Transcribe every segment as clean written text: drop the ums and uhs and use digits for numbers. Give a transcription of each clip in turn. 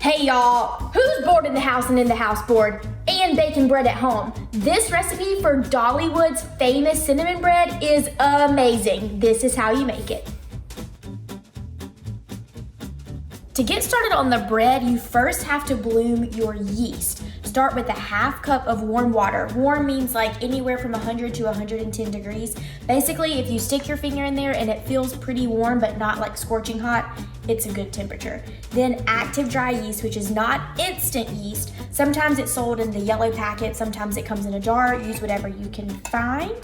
Hey y'all, who's bored in the house and in the house bored and baking bread at home? This recipe for Dollywood's famous cinnamon bread is amazing. This is how you make it. To get started on the bread, you first have to bloom your yeast. Start with a half cup of warm water. Warm means like anywhere from 100 to 110 degrees. Basically, if you stick your finger in there and it feels pretty warm but not like scorching hot, it's a good temperature. Then active dry yeast, which is not instant yeast. Sometimes it's sold in the yellow packet, sometimes it comes in a jar. Use whatever you can find.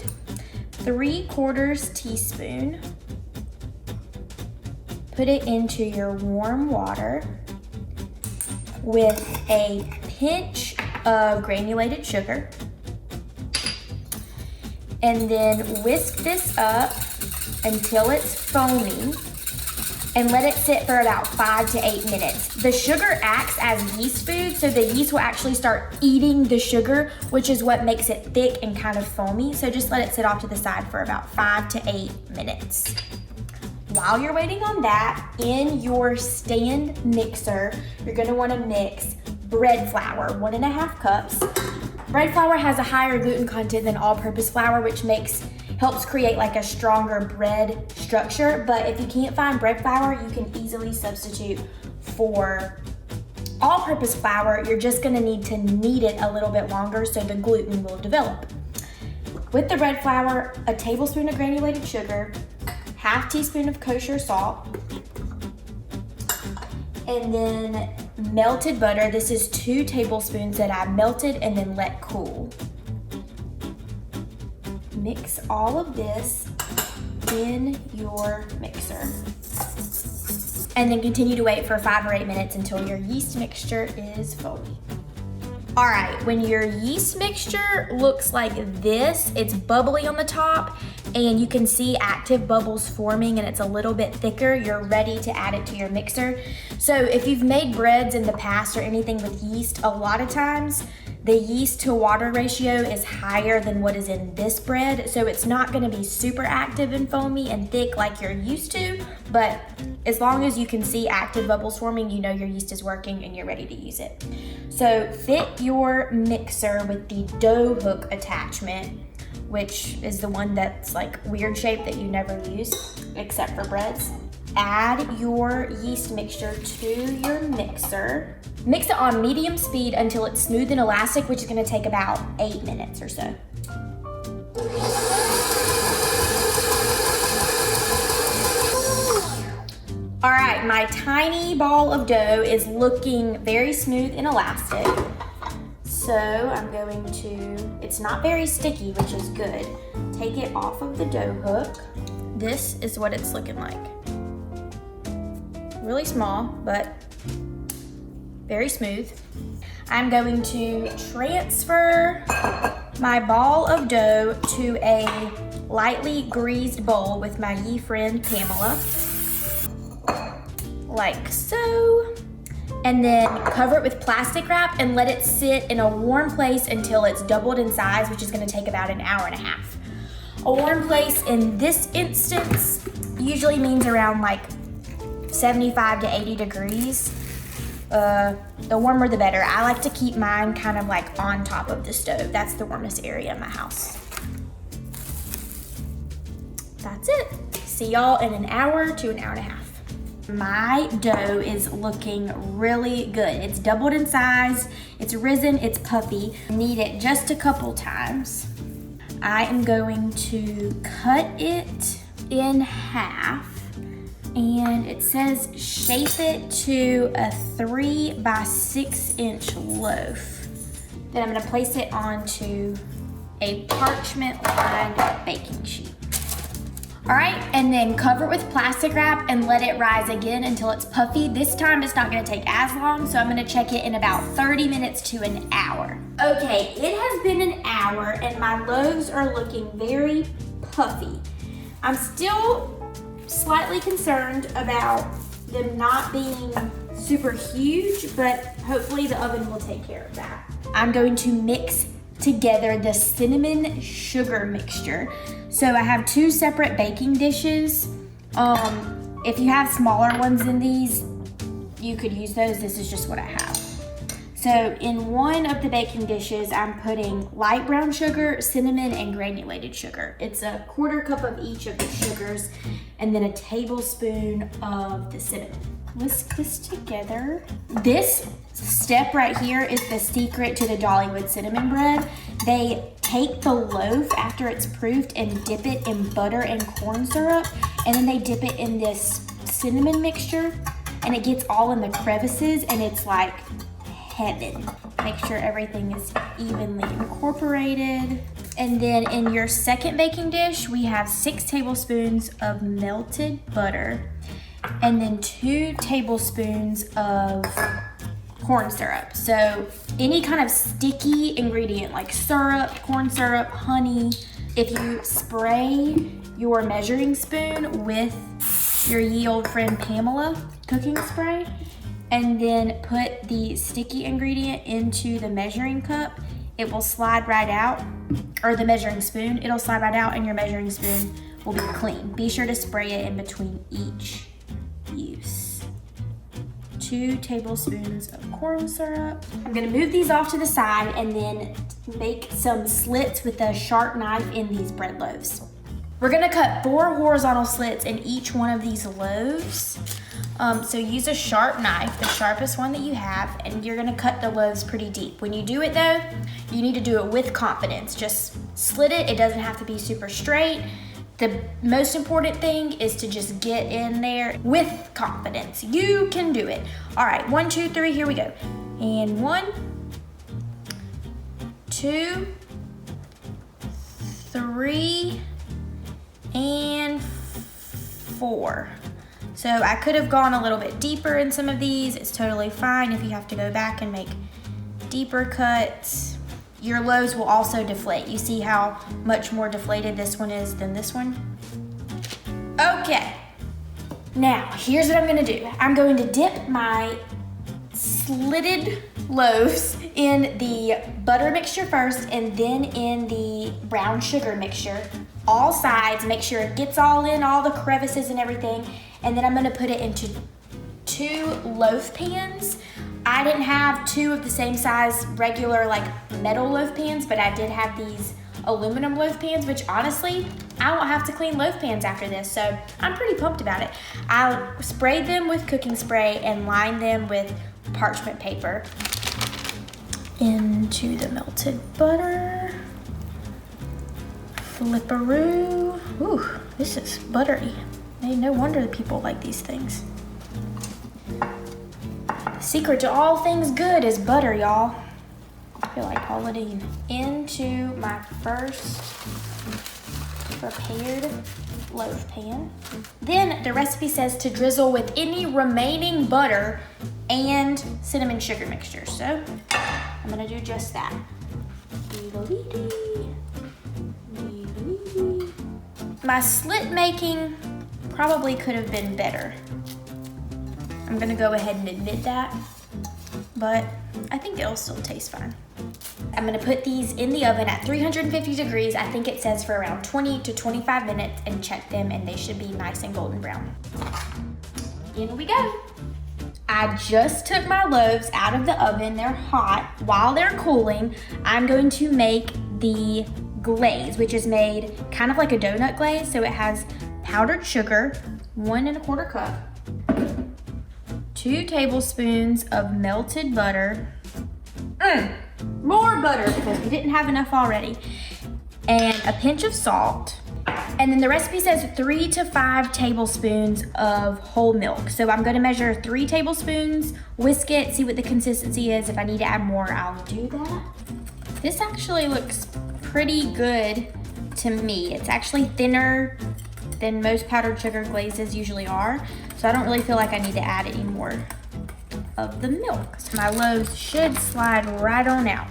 3/4 teaspoon. Put it into your warm water with a pinch of granulated sugar. And then whisk this up until it's foamy and let it sit for about 5 to 8 minutes. The sugar acts as yeast food, so the yeast will actually start eating the sugar, which is what makes it thick and kind of foamy. So just let it sit off to the side for about 5 to 8 minutes. While you're waiting on that, in your stand mixer, you're gonna wanna mix bread flour, 1.5 cups. Bread flour has a higher gluten content than all-purpose flour, which helps create like a stronger bread structure. But if you can't find bread flour, you can easily substitute for all-purpose flour. You're just gonna need to knead it a little bit longer so the gluten will develop. With the bread flour, a tablespoon of granulated sugar, half teaspoon of kosher salt, and then melted butter. This is 2 tablespoons that I melted and then let cool. Mix all of this in your mixer. And then continue to wait for 5 or 8 minutes until your yeast mixture is foamy. All right, when your yeast mixture looks like this, it's bubbly on the top and you can see active bubbles forming and it's a little bit thicker, you're ready to add it to your mixer. So if you've made breads in the past or anything with yeast, a lot of times the yeast to water ratio is higher than what is in this bread. So it's not gonna be super active and foamy and thick like you're used to, but as long as you can see active bubbles forming, you know your yeast is working and you're ready to use it. So fit your mixer with the dough hook attachment, which is the one that's like weird shape that you never use except for breads. Add your yeast mixture to your mixer. Mix it on medium speed until it's smooth and elastic, which is gonna take about 8 minutes or so. All right, my tiny ball of dough is looking very smooth and elastic. So I'm going to, it's not very sticky, which is good. Take it off of the dough hook. This is what it's looking like. Really small, but very smooth. I'm going to transfer my ball of dough to a lightly greased bowl with my ye friend Pamela, like so. And then cover it with plastic wrap and let it sit in a warm place until it's doubled in size, which is gonna take about an hour and a half. A warm place in this instance usually means around like 75 to 80 degrees. The warmer the better. I like to keep mine kind of like on top of the stove. That's the warmest area in my house. That's it. See y'all in an hour to an hour and a half. My dough is looking really good. It's doubled in size, it's risen, it's puffy. Knead it just a couple times. I am going to cut it in half, and it says shape it to a 3 by 6 inch loaf. Then I'm gonna place it onto a parchment lined baking sheet. All right, and then cover it with plastic wrap and let it rise again until it's puffy. This time it's not gonna take as long, so I'm gonna check it in about 30 minutes to an hour. Okay, it has been an hour and my loaves are looking very puffy. I'm still slightly concerned about them not being super huge, but hopefully the oven will take care of that. I'm going to mix together the cinnamon sugar mixture. So I have 2 separate baking dishes. If you have smaller ones than these, you could use those. This is just what I have. So in one of the baking dishes, I'm putting light brown sugar, cinnamon, and granulated sugar. It's a 1/4 cup of each of the sugars, and then a tablespoon of the cinnamon. Whisk this together. This step right here is the secret to the Dollywood cinnamon bread. They take the loaf after it's proofed and dip it in butter and corn syrup, and then they dip it in this cinnamon mixture, and it gets all in the crevices, and it's like heaven. Make sure everything is evenly incorporated. And then in your second baking dish, we have 6 tablespoons of melted butter, and then 2 tablespoons of corn syrup. So any kind of sticky ingredient like syrup, corn syrup, honey, if you spray your measuring spoon with your ye old friend Pamela cooking spray, and then put the sticky ingredient into the measuring cup, it will slide right out, or the measuring spoon, it'll slide right out and your measuring spoon will be clean. Be sure to spray it in between each use. 2 tablespoons of corn syrup. I'm gonna move these off to the side and then make some slits with a sharp knife in these bread loaves. We're gonna cut 4 horizontal slits in each one of these loaves. So use a sharp knife, the sharpest one that you have, and you're gonna cut the loaves pretty deep. When you do it though, you need to do it with confidence. Just slit it, it doesn't have to be super straight. The most important thing is to just get in there with confidence. You can do it. All right, 1, 2, 3, here we go. And 1, 2, 3, and 4. So I could have gone a little bit deeper in some of these. It's totally fine if you have to go back and make deeper cuts. Your loaves will also deflate. You see how much more deflated this one is than this one? Okay, now here's what I'm gonna do. I'm going to dip my slitted loaves in the butter mixture first and then in the brown sugar mixture. All sides, make sure it gets all in, all the crevices and everything. And then I'm gonna put it into 2 loaf pans. I didn't have 2 of the same size regular like metal loaf pans, but I did have these aluminum loaf pans, which honestly, I won't have to clean loaf pans after this, so I'm pretty pumped about it. I sprayed them with cooking spray and lined them with parchment paper. Into the melted butter. Flipperoo. Ooh, this is buttery. No wonder people like these things. The secret to all things good is butter, y'all. I feel like Paula Deen. Into my first prepared loaf pan. Then the recipe says to drizzle with any remaining butter and cinnamon sugar mixture. So I'm gonna do just that. My slit making probably could have been better. I'm gonna go ahead and admit that, but I think it'll still taste fine. I'm gonna put these in the oven at 350 degrees. I think it says for around 20 to 25 minutes, and check them and they should be nice and golden brown. In we go. I just took my loaves out of the oven. They're hot. While they're cooling, I'm going to make the glaze, which is made kind of like a donut glaze. So it has powdered sugar, 1 1/4 cup, 2 tablespoons of melted butter, more butter because we didn't have enough already, and a pinch of salt. And then the recipe says 3 to 5 tablespoons of whole milk. So I'm gonna measure 3 tablespoons, whisk it, see what the consistency is. If I need to add more, I'll do that. This actually looks pretty good to me. It's actually thinner than most powdered sugar glazes usually are. So I don't really feel like I need to add any more of the milk. So my loaves should slide right on out.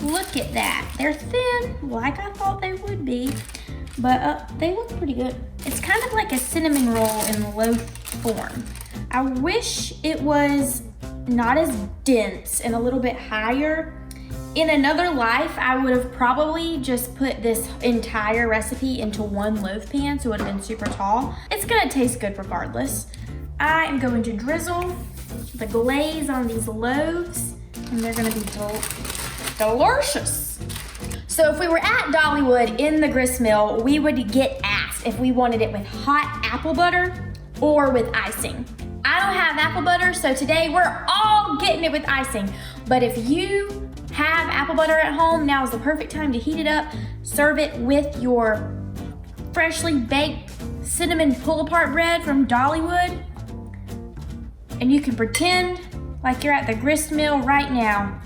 Look at that. They're thin, like I thought they would be, but they look pretty good. It's kind of like a cinnamon roll in loaf form. I wish it was not as dense and a little bit higher. In another life, I would have probably just put this entire recipe into 1 loaf pan, so it would have been super tall. It's gonna taste good regardless. I am going to drizzle the glaze on these loaves, and they're gonna be delicious. So if we were at Dollywood in the grist mill, we would get asked if we wanted it with hot apple butter or with icing. I don't have apple butter, so today we're all getting it with icing. But if you have apple butter at home, now is the perfect time to heat it up. Serve it with your freshly baked cinnamon pull-apart bread from Dollywood. And you can pretend like you're at the grist mill right now,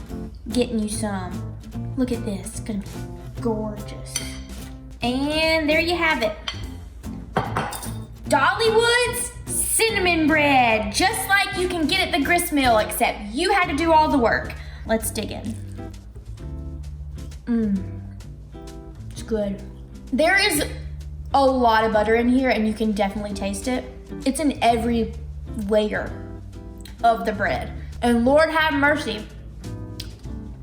getting you some. Look at this, it's gonna be gorgeous. And there you have it. Dollywood's cinnamon bread, just like you can get at the grist mill, except you had to do all the work. Let's dig in. It's good. There is a lot of butter in here and you can definitely taste it. It's in every layer of the bread. And Lord have mercy.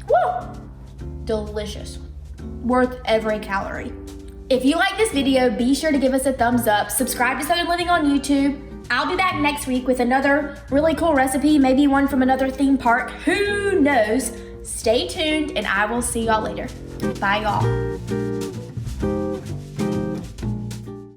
Woo! Delicious. Worth every calorie. If you like this video, be sure to give us a thumbs up. Subscribe to Southern Living on YouTube. I'll be back next week with another really cool recipe, maybe one from another theme park. Who knows? Stay tuned and I will see y'all later. Bye y'all.